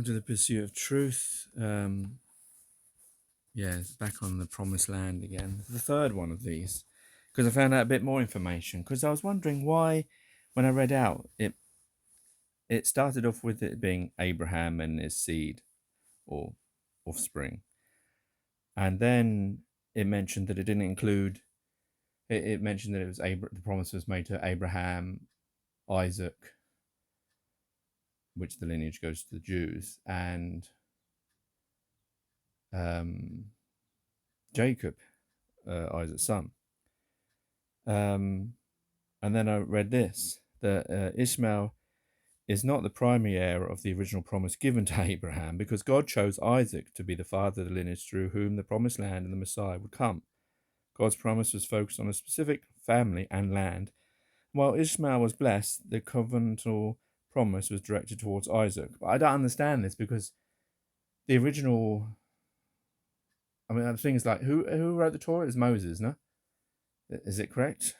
To the pursuit of truth. Yeah, it's back on the promised land again. The third one of these, because I found out a bit more information. Because I was wondering why, when I read out it started off with it being Abraham and his seed or offspring, and then it mentioned that it didn't include. It mentioned that it was the promise was made to Abraham, Isaac, which the lineage goes to the Jews, and um, Jacob, Isaac's son. Um, and then I read this that Ishmael is not the primary heir of the original promise given to Abraham because God chose Isaac to be the father of the lineage through whom the promised land and the Messiah would come. God's promise was focused on a specific family and land. While Ishmael was blessed, the covenantal promise was directed towards Isaac. But I don't understand this because the original, I mean, the thing is like, who wrote the Torah? It's Moses, no? Is it correct?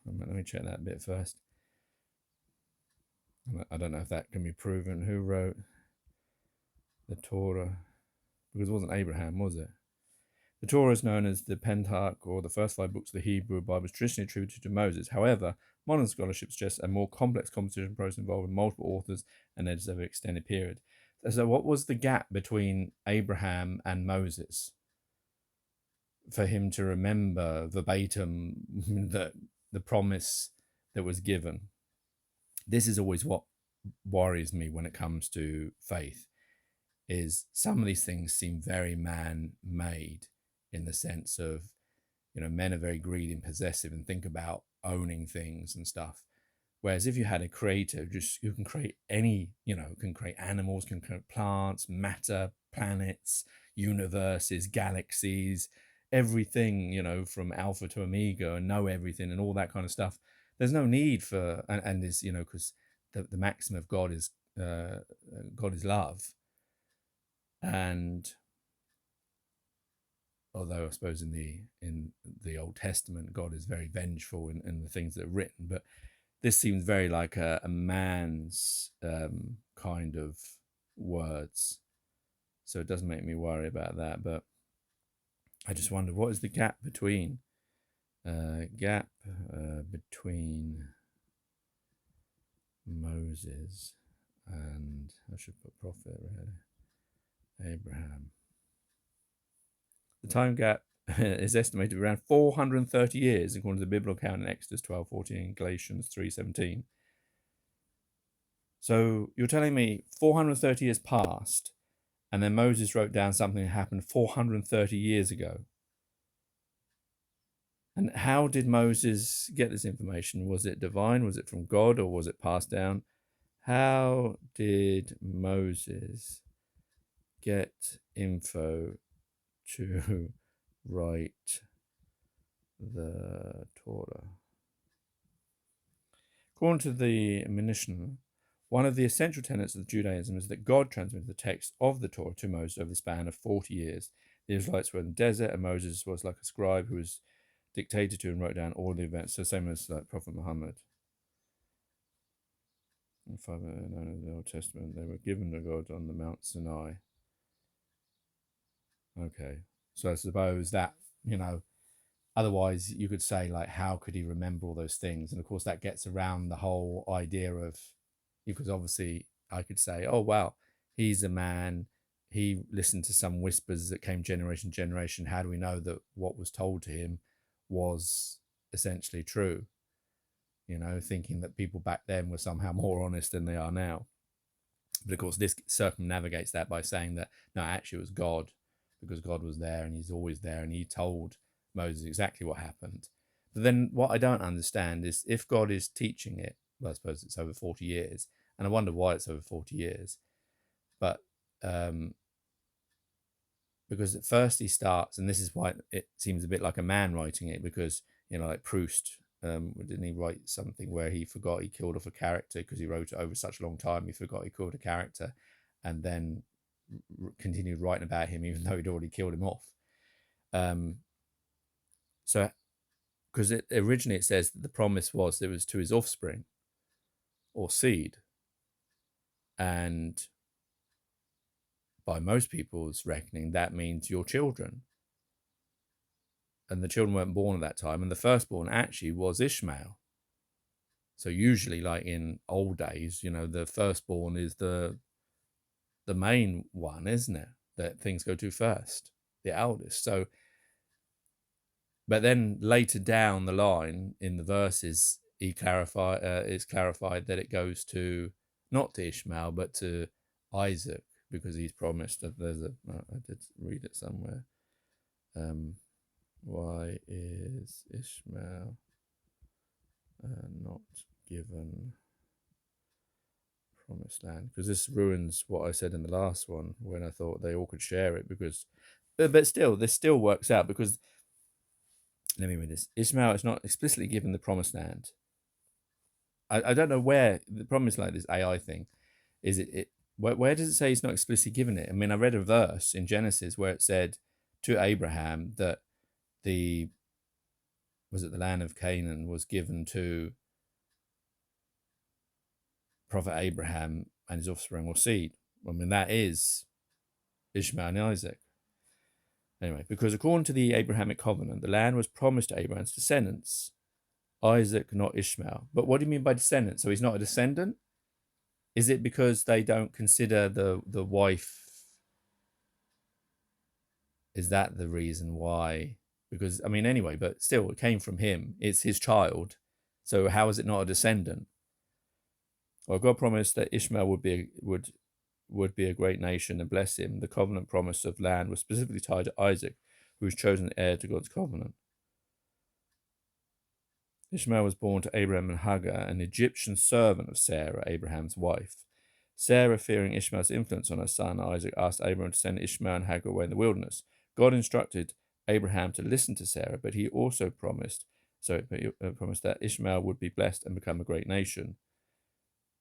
Let me check that bit first. I don't know if that can be proven. Who wrote the Torah? Because it wasn't Abraham, was it? The Torah is known as the Pentateuch, or the first five books of the Hebrew Bible, is traditionally attributed to Moses. However, modern scholarship suggests a more complex composition process involving multiple authors and editors over an extended period. So, what was the gap between Abraham and Moses for him to remember verbatim the promise that was given? This is always what worries me when it comes to faith. Is some of these things seem very man-made in the sense of, men are very greedy and possessive and think about owning things and stuff. Whereas if you had a creator who can create any, can create animals, can create plants, matter, planets, universes, galaxies, everything, from alpha to omega, and know everything and all that kind of stuff. There's no need for, and is, because the maxim of God is love. And although I suppose in the Old Testament, God is very vengeful in the things that are written, but this seems very like a man's kind of words. So it doesn't make me worry about that. But I just wonder, what is the gap between Moses and, I should put prophet, really, Abraham. The time gap is estimated to be around 430 years, according to the biblical account in Exodus 12:14 and Galatians 3:17. So you're telling me 430 years passed, and then Moses wrote down something that happened 430 years ago. And how did Moses get this information? Was it divine? Was it from God? Or was it passed down? How did Moses get info to write the Torah? According to the Mishnah, one of the essential tenets of Judaism is that God transmitted the text of the Torah to Moses over the span of 40 years. The Israelites were in the desert, and Moses was like a scribe who was dictated to and wrote down all the events. So same as like Prophet Muhammad. In the Old Testament, they were given to God on the Mount Sinai. Okay, so I suppose that, otherwise you could say, like, how could he remember all those things? And of course that gets around the whole idea of, because obviously I could say, oh wow, he's a man, he listened to some whispers that came generation to generation. How do we know that what was told to him was essentially true? Thinking that people back then were somehow more honest than they are now. But of course this circumnavigates that by saying that no, actually it was God, because God was there and he's always there, and he told Moses exactly what happened. But then what I don't understand is, if God is teaching it, well, I suppose it's over 40 years, and I wonder why it's over 40 years. But because at first he starts, and this is why it seems a bit like a man writing it, because, like Proust, didn't he write something where he forgot he killed off a character because he wrote it over such a long time, he forgot he killed a character, and then continued writing about him even though he'd already killed him off. So because originally it says that the promise was it was to his offspring or seed, and by most people's reckoning, that means your children. And the children weren't born at that time. And the firstborn actually was Ishmael. So usually, like in old days, the firstborn is the main one, isn't it? That things go to first, the eldest. So, but then later down the line in the verses, it's clarified that it goes to not to Ishmael but to Isaac, because he's promised that I did read it somewhere. Why is Ishmael not given promised land? Because this ruins what I said in the last one when I thought they all could share it, because but still this still works out, because let me read this. Ishmael is not explicitly given the promised land. I don't know where the problem is, like this AI thing. Is it where does it say he's not explicitly given it? I mean, I read a verse in Genesis where it said to Abraham that the land of Canaan was given to prophet Abraham and his offspring or seed. I mean, that is Ishmael and Isaac. Anyway, because according to the Abrahamic covenant, the land was promised to Abraham's descendants, Isaac, not Ishmael. But what do you mean by descendant? So he's not a descendant? Is it because they don't consider the wife? Is that the reason why? Because, I mean, anyway, but still, it came from him. It's his child. So how is it not a descendant? Well, God promised that Ishmael would be a great nation and bless him. The covenant promise of land was specifically tied to Isaac, who was chosen heir to God's covenant. Ishmael was born to Abraham and Hagar, an Egyptian servant of Sarah, Abraham's wife. Sarah, fearing Ishmael's influence on her son Isaac, asked Abraham to send Ishmael and Hagar away in the wilderness. God instructed Abraham to listen to Sarah, but he also promised that Ishmael would be blessed and become a great nation.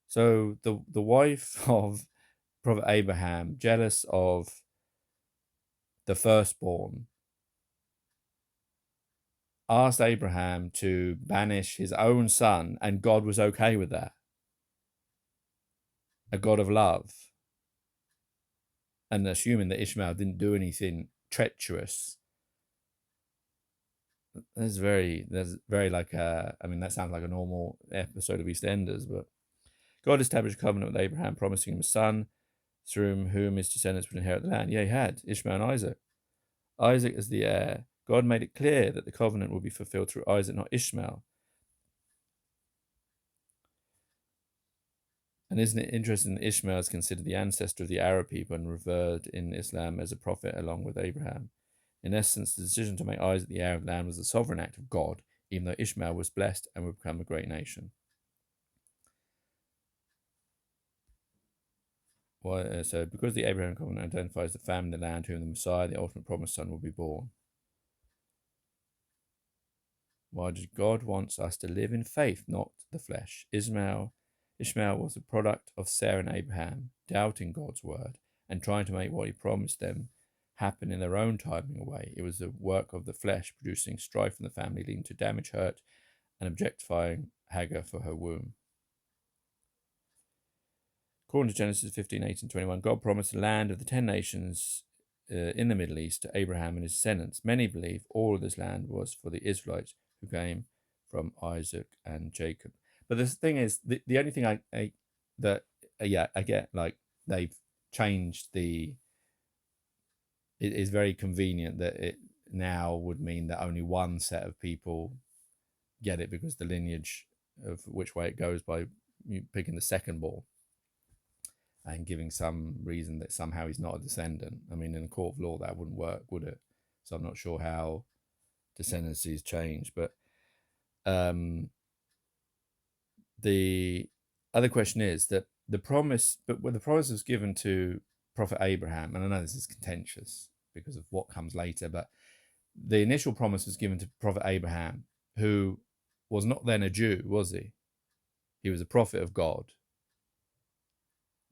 So the wife of Prophet Abraham, jealous of the firstborn, asked Abraham to banish his own son, and God was okay with that. A God of love. And assuming that Ishmael didn't do anything treacherous. That's very like I mean, that sounds like a normal episode of EastEnders, but God established a covenant with Abraham, promising him a son, through whom his descendants would inherit the land. Yeah, he had Ishmael and Isaac. Isaac as the heir. God made it clear that the covenant would be fulfilled through Isaac, not Ishmael. And isn't it interesting that Ishmael is considered the ancestor of the Arab people and revered in Islam as a prophet along with Abraham? In essence, the decision to make Isaac the heir of the land was a sovereign act of God, even though Ishmael was blessed and would become a great nation. So because the Abraham covenant identifies the family of the land whom the Messiah, the ultimate promised son, will be born. Why does God wants us to live in faith, not the flesh? Ishmael was a product of Sarah and Abraham, doubting God's word and trying to make what he promised them happen in their own timing away. It was the work of the flesh, producing strife in the family, leading to damage, hurt, and objectifying Hagar for her womb. According to Genesis 15, 18, 21, God promised the land of the 10 nations in the Middle East to Abraham and his descendants. Many believe all of this land was for the Israelites who came from Isaac and Jacob. But the thing is, the only thing I get, like, they've changed it is very convenient that it now would mean that only one set of people get it, because the lineage of which way it goes by picking the second born and giving some reason that somehow he's not a descendant. I mean, in a court of law, that wouldn't work, would it? So I'm not sure how descendancies change. But the other question is that the promise was given to Prophet Abraham, and I know this is contentious because of what comes later, but the initial promise was given to Prophet Abraham, who was not then a Jew, was he? He was a prophet of God.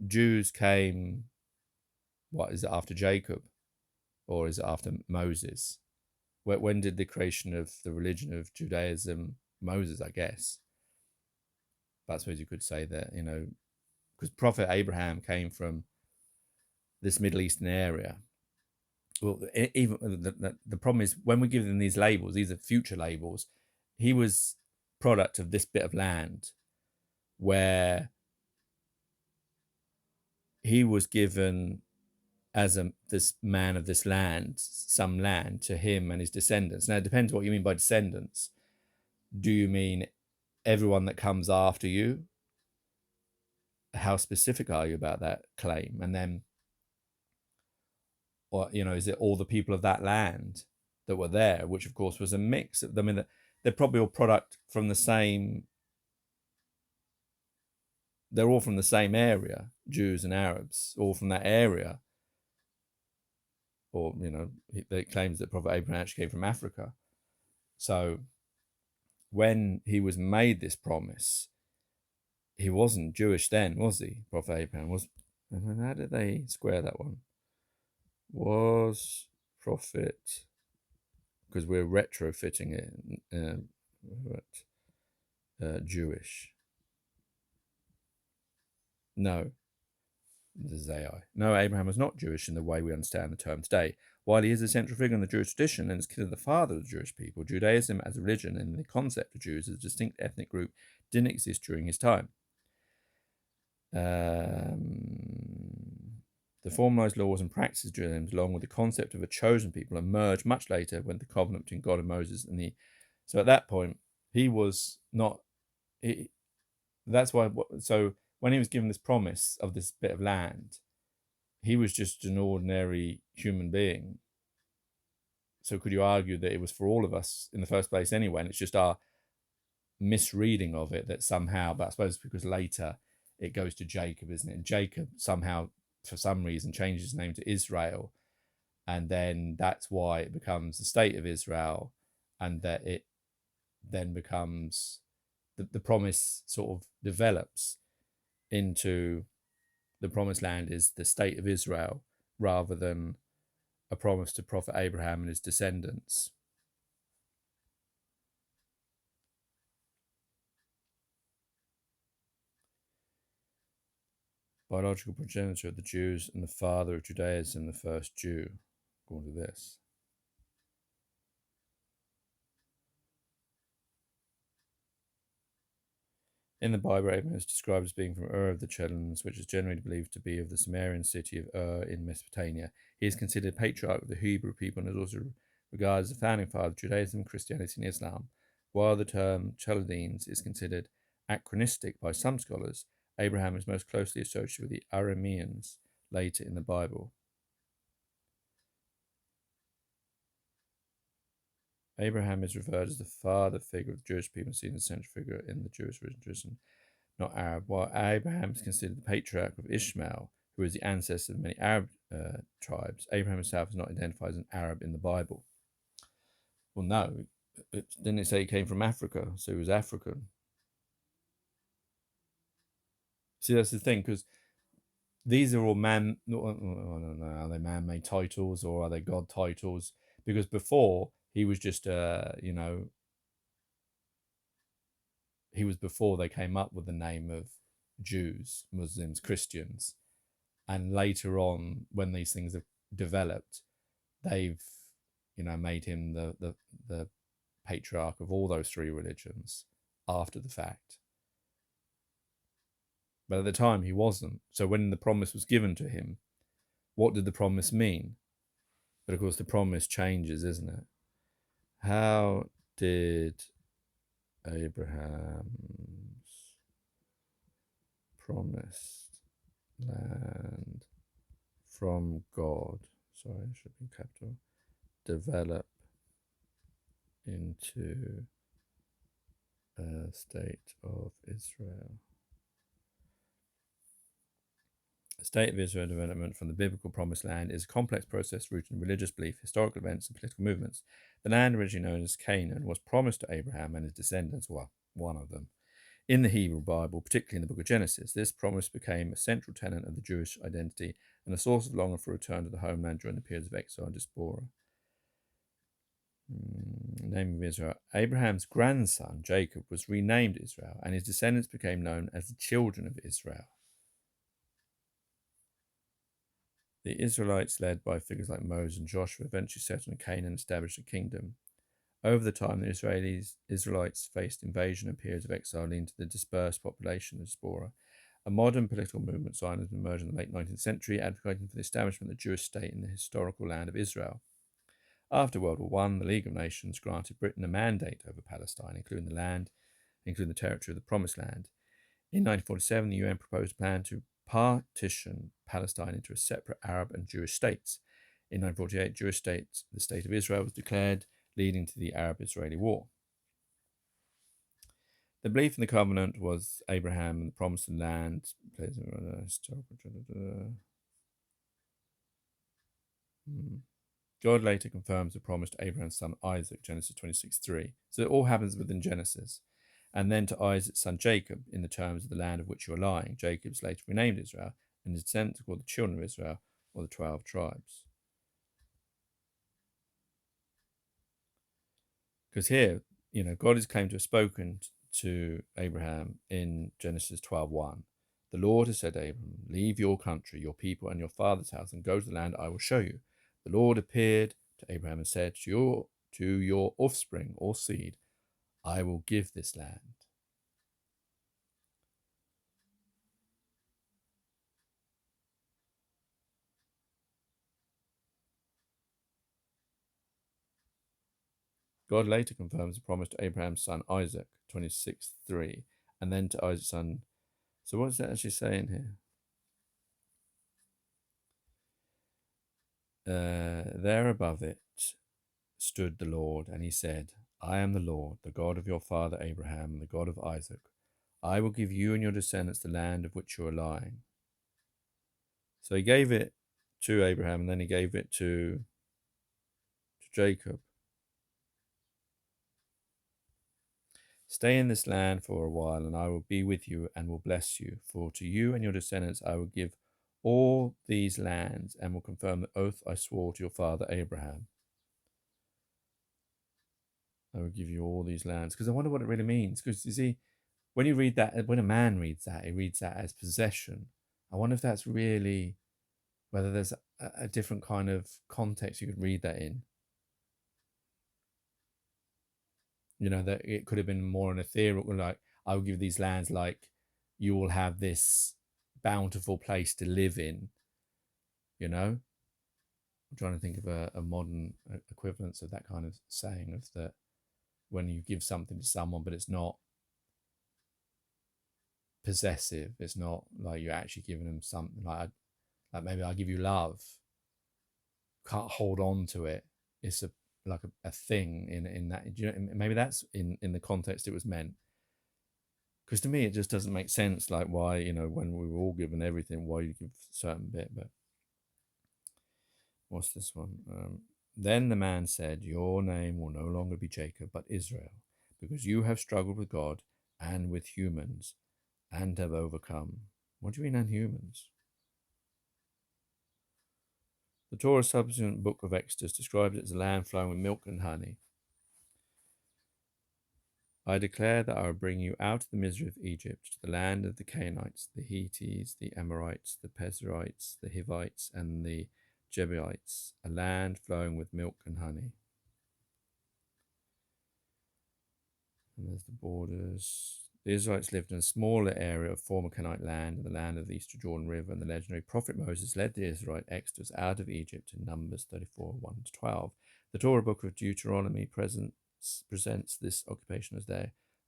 Jews came, what is it, after Jacob? Or is it after Moses? When did the creation of the religion of Judaism? Moses, I guess. But I suppose you could say that, because Prophet Abraham came from this Middle Eastern area. Well, even the problem is when we give them these labels, these are future labels. He was product of this bit of land where he was given as this man of this land, some land to him and his descendants. Now, it depends what you mean by descendants. Do you mean everyone that comes after you? How specific are you about that claim? And then, or is it all the people of that land that were there, which of course was a mix of them? I mean, they're probably all product from the same. They're all from the same area, Jews and Arabs, all from that area. Or they claims that Prophet Abraham actually came from Africa. So when he was made this promise, he wasn't Jewish then, was he? Prophet Abraham was. How did they square that one? Was prophet, because we're retrofitting it, Jewish? No, this is AI. No, Abraham was not Jewish in the way we understand the term today. While he is a central figure in the Jewish tradition and is considered the father of the Jewish people, Judaism as a religion and the concept of Jews as a distinct ethnic group didn't exist during his time. The formalized laws and practices of Judaism, along with the concept of a chosen people, emerged much later when the covenant between God and Moses and the. So at that point, he was not. That's why. So when he was given this promise of this bit of land, he was just an ordinary human being. So could you argue that it was for all of us in the first place anyway? And it's just our misreading of it that somehow, but I suppose because later it goes to Jacob, isn't it? And Jacob somehow, for some reason, changes his name to Israel. And then that's why it becomes the state of Israel, and that it then becomes the promise sort of develops into the promised land is the state of Israel rather than a promise to Prophet Abraham and his descendants. Biological progenitor of the Jews and the father of Judaism, the first Jew, according to this. In the Bible, Abraham is described as being from Ur of the Chaldeans, which is generally believed to be of the Sumerian city of Ur in Mesopotamia. He is considered patriarch of the Hebrew people and is also regarded as the founding father of Judaism, Christianity, and Islam. While the term Chaldeans is considered anachronistic by some scholars, Abraham is most closely associated with the Arameans later in the Bible. Abraham is referred as the father figure of the Jewish people, seen as a central figure in the Jewish religion tradition, not Arab. While Abraham is considered the patriarch of Ishmael, who is the ancestor of many Arab tribes, Abraham himself is not identified as an Arab in the Bible. Well, no, didn't it say he came from Africa, so he was African? See, that's the thing, because these are all are they man-made titles or are they God titles? Because before he was just, he was before they came up with the name of Jews, Muslims, Christians, and later on, when these things have developed, they've made him the patriarch of all those three religions after the fact. But at the time, he wasn't. So when the promise was given to him, what did the promise mean? But of course, the promise changes, isn't it? How did Abraham's promised land from God, sorry, it should be capital, develop into a state of Israel? The state of Israel development from the biblical promised land is a complex process rooted in religious belief, historical events, and political movements. The land originally known as Canaan was promised to Abraham and his descendants, well, one of them. In the Hebrew Bible, particularly in the book of Genesis, this promise became a central tenet of the Jewish identity and a source of longing for return to the homeland during the periods of exile and diaspora. Name of Israel. Abraham's grandson, Jacob, was renamed Israel, and his descendants became known as the children of Israel. The Israelites, led by figures like Moses and Joshua, eventually settled in Canaan and established a kingdom. Over the time, the Israelites faced invasion and periods of exile, leading to the dispersed population of diaspora. A modern political movement Zionism emerged in the late 19th century, advocating for the establishment of the Jewish state in the historical land of Israel. After World War I, the League of Nations granted Britain a mandate over Palestine, including the territory of the Promised Land. In 1947, the UN proposed a plan to partition Palestine into a separate Arab and Jewish states. In 1948, the State of Israel was declared, leading to the Arab-Israeli War. The belief in the covenant was Abraham and the promised land. God later confirms the promise to Abraham's son Isaac, Genesis 26:3. So it all happens within Genesis. And then to Isaac's son Jacob, in the terms of the land of which you are lying. Jacob is later renamed Israel, and his descendants are called the children of Israel, or the 12 tribes. Because here, God is claimed to have spoken to Abraham in Genesis 12:1. The Lord has said to Abraham, leave your country, your people, and your father's house, and go to the land I will show you. The Lord appeared to Abraham and said, to your offspring or seed, I will give this land. God later confirms the promise to Abraham's son Isaac, 26:3, and then to Isaac's son. So what does that actually say in here? There above it stood the Lord, and he said, I am the Lord, the God of your father Abraham, and the God of Isaac. I will give you and your descendants the land of which you are lying. So he gave it to Abraham, and then he gave it to Jacob. Stay in this land for a while, and I will be with you and will bless you. For to you and your descendants I will give all these lands, and will confirm the oath I swore to your father Abraham. I will give you all these lands. Because I wonder what it really means. Because you see, when you read that, when a man reads that, he reads that as possession. I wonder if that's really, whether there's a different kind of context you could read that in. That it could have been more an ethereal, like, I will give these lands, like, you will have this bountiful place to live in. I'm trying to think of a modern equivalence of that kind of saying, of that when you give something to someone, but it's not possessive. It's not like you're actually giving them something, like maybe I give you love. Can't hold on to it. It's a thing in that. Maybe that's in the context it was meant. Because to me, it just doesn't make sense. Like, why, when we were all given everything, why you give a certain bit? But what's this one? Then the man said, your name will no longer be Jacob, but Israel, because you have struggled with God and with humans and have overcome. What do you mean, and humans? The Torah's subsequent book of Exodus describes it as a land flowing with milk and honey. I declare that I will bring you out of the misery of Egypt to the land of the Canaanites, the Hittites, the Amorites, the Perizzites, the Hivites, and the Jebusites, a land flowing with milk and honey. And there's the borders. The Israelites lived in a smaller area of former Canaanite land in the land of the eastern Jordan River, and the legendary prophet Moses led the Israelite exodus out of Egypt in Numbers 34, 1-12. The Torah book of Deuteronomy presents this occupation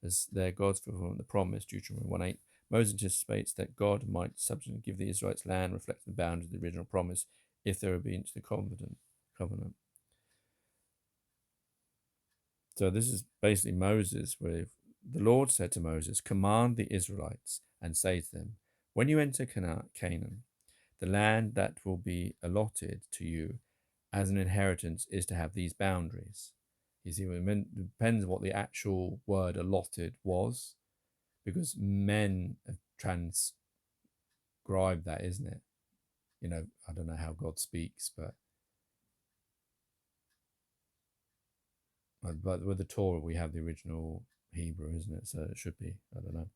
as their God's fulfillment of the promise, Deuteronomy 1:8. Moses anticipates that God might subsequently give the Israelites land reflecting the boundaries of the original promise if they were obedient to the covenant. So this is basically Moses, where the Lord said to Moses, command the Israelites and say to them, when you enter Canaan, the land that will be allotted to you as an inheritance is to have these boundaries. You see, it depends on what the actual word allotted was, because men have transcribed that, isn't it? I don't know how God speaks, but with the Torah, we have the original Hebrew, isn't it? So it should be, I don't know.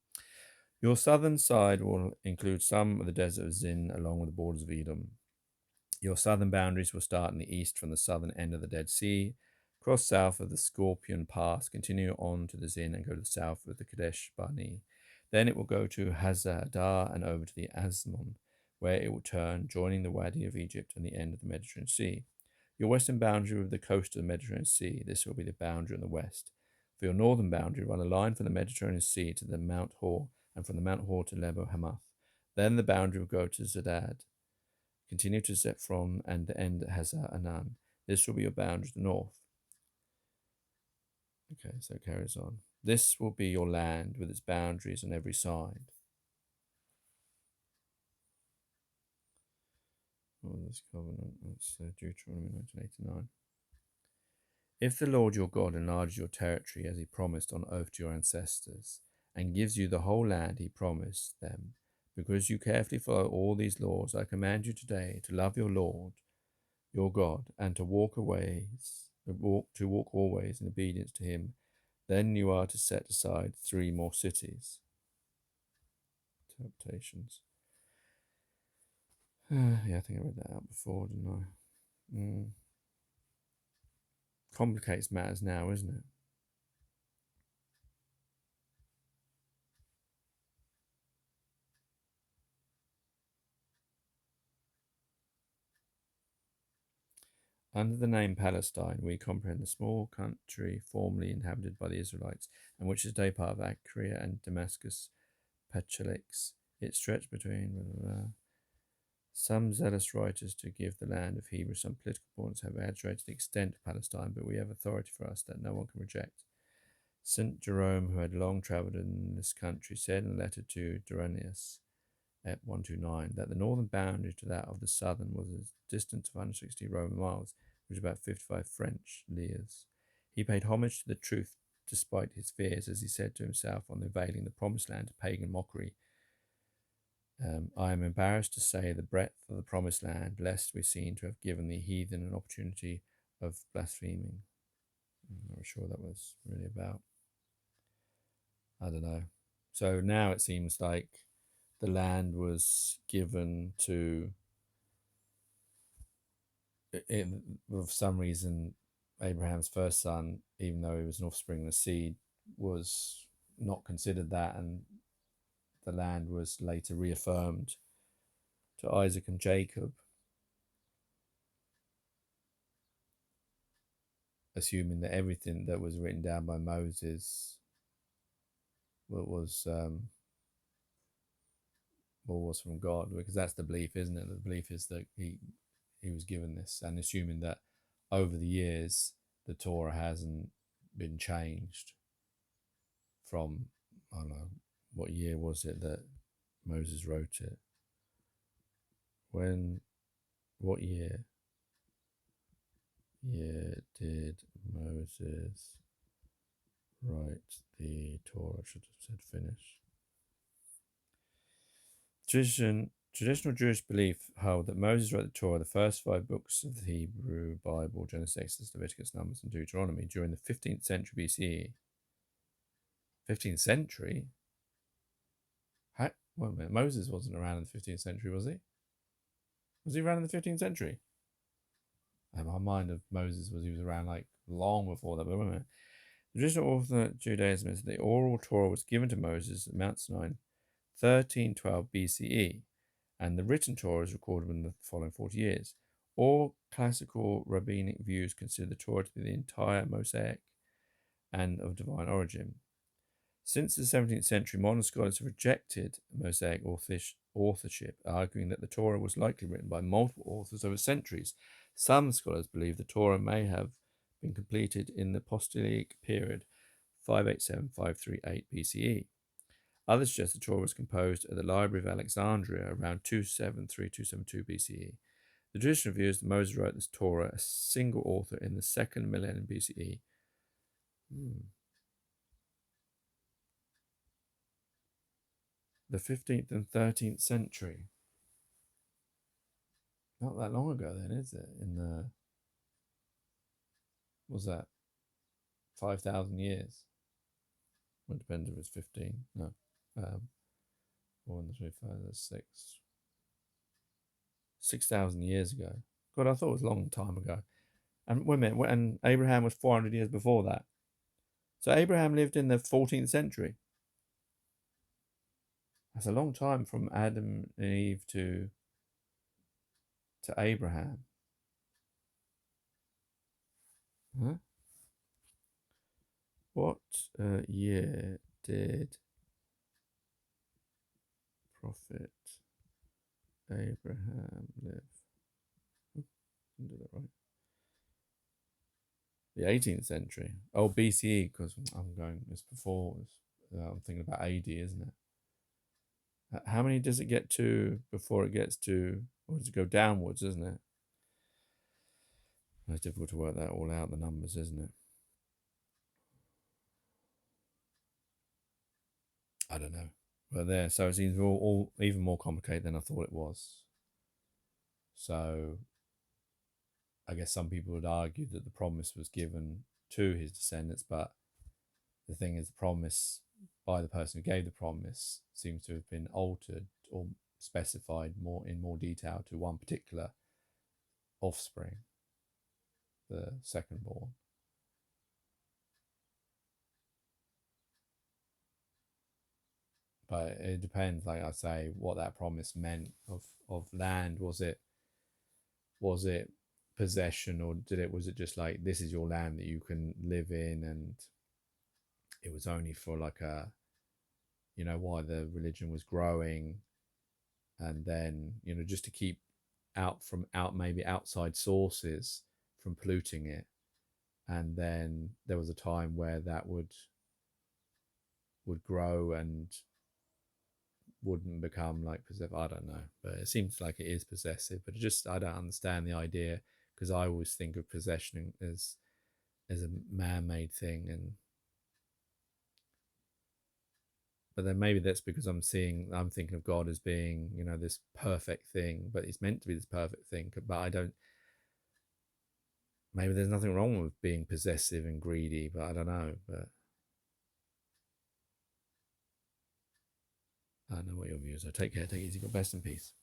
Your southern side will include some of the desert of Zin along with the borders of Edom. Your southern boundaries will start in the east from the southern end of the Dead Sea, cross south of the Scorpion Pass, continue on to the Zin, and go to the south of the Kadesh Barnea. Then it will go to Hazadar and over to the Asmon, where it will turn, joining the Wadi of Egypt and the end of the Mediterranean Sea. Your western boundary with the coast of the Mediterranean Sea, this will be the boundary on the west. For your northern boundary, run a line from the Mediterranean Sea to the Mount Hor, and from the Mount Hor to Lebo Hamath. Then the boundary will go to Zedad, continue to Zephron, and end at Hazar Anan. This will be your boundary to the north. Okay, so it carries on. This will be your land with its boundaries on every side. Oh, this covenant, that's Deuteronomy 1989. If the Lord your God enlarges your territory as he promised on oath to your ancestors, and gives you the whole land he promised them, because you carefully follow all these laws, I command you today to love your Lord, your God, and to walk always in obedience to him, then you are to set aside 3 more cities. Interpretations. Yeah, I think I read that out before, didn't I? Complicates matters now, isn't it? Under the name Palestine, we comprehend the small country formerly inhabited by the Israelites, and which is today part of Akria and Damascus Pachelix. It stretched between some zealous writers to give the land of Hebrew some political importance have exaggerated the extent of Palestine, but we have authority for us that no one can reject. St. Jerome, who had long travelled in this country, said in a letter to Duranius at 129 that the northern boundary to that of the southern was a distance of 160 Roman miles, which is about 55 French lieues. He paid homage to the truth despite his fears, as he said to himself on unveiling the promised land to pagan mockery. I am embarrassed to say the breadth of the promised land, lest we seem to have given the heathen an opportunity of blaspheming. I'm not sure that was really about. I don't know. So now it seems like the land was given to, for some reason, Abraham's first son, even though he was an offspring of the seed, was not considered that, and the land was later reaffirmed to Isaac and Jacob, assuming that everything that was written down by Moses was from God, because that's the belief, isn't it? The belief is that he was given this, and assuming that over the years the Torah hasn't been changed from, I don't know, what year was it that Moses wrote it? What year did Moses write the Torah? I should have said finish. Traditional Jewish belief held that Moses wrote the Torah, the first 5 books of the Hebrew Bible, Genesis, Exodus, Leviticus, Numbers, and Deuteronomy, during the 15th century BCE. 15th century? Wait a minute, Moses wasn't around in the 15th century, was he? Was he around in the 15th century? And my mind of Moses was he was around like long before that, but wait a minute. The traditional Orthodox Judaism is that the oral Torah was given to Moses at Mount Sinai 1312 BCE, and the written Torah is recorded in the following 40 years. All classical rabbinic views consider the Torah to be the entire Mosaic and of divine origin. Since the 17th century, modern scholars have rejected Mosaic authorship, arguing that the Torah was likely written by multiple authors over centuries. Some scholars believe the Torah may have been completed in the apostolic period 587-538 BCE. Others suggest the Torah was composed at the Library of Alexandria around 273-272 BCE. The traditional view is that Moses wrote this Torah, a single author, in the 2nd millennium BCE. The 15th and 13th century. Not that long ago then, is it? Was that 5,000 years? Well, it depends if it's 15. No. 4 and 3, 5, that's 6. 6,000 years ago. God, I thought it was a long time ago. And wait a minute, and Abraham was 400 years before that. So Abraham lived in the 14th century. That's a long time from Adam and Eve to Abraham. Huh? What year did Prophet Abraham live? Didn't do that right. The 18th century. Oh, BCE, because I'm going, it's before, I'm thinking about AD, isn't it? How many does it get to before it gets to, or does it go downwards, isn't it? It's difficult to work that all out, the numbers, isn't it? I don't know. But there, so it seems all even more complicated than I thought it was. So I guess some people would argue that the promise was given to his descendants, but the thing is, the promise by the person who gave the promise seems to have been altered or specified more detail to one particular offspring, the second born. But it depends, like I say, what that promise meant of land. Was it possession, or was it just like, this is your land that you can live in, and it was only for like a, while the religion was growing, and then just to keep out maybe outside sources from polluting it, and then there was a time where that would grow and wouldn't become like possessive. I don't know, but it seems like it is possessive, but I don't understand the idea, because I always think of possession as a man-made thing. And but then maybe that's because I'm thinking of God as being, this perfect thing, but he's meant to be this perfect thing. But I don't, maybe there's nothing wrong with being possessive and greedy, but I don't know. But I don't know what your views are. Take care, take it easy, God bless and peace.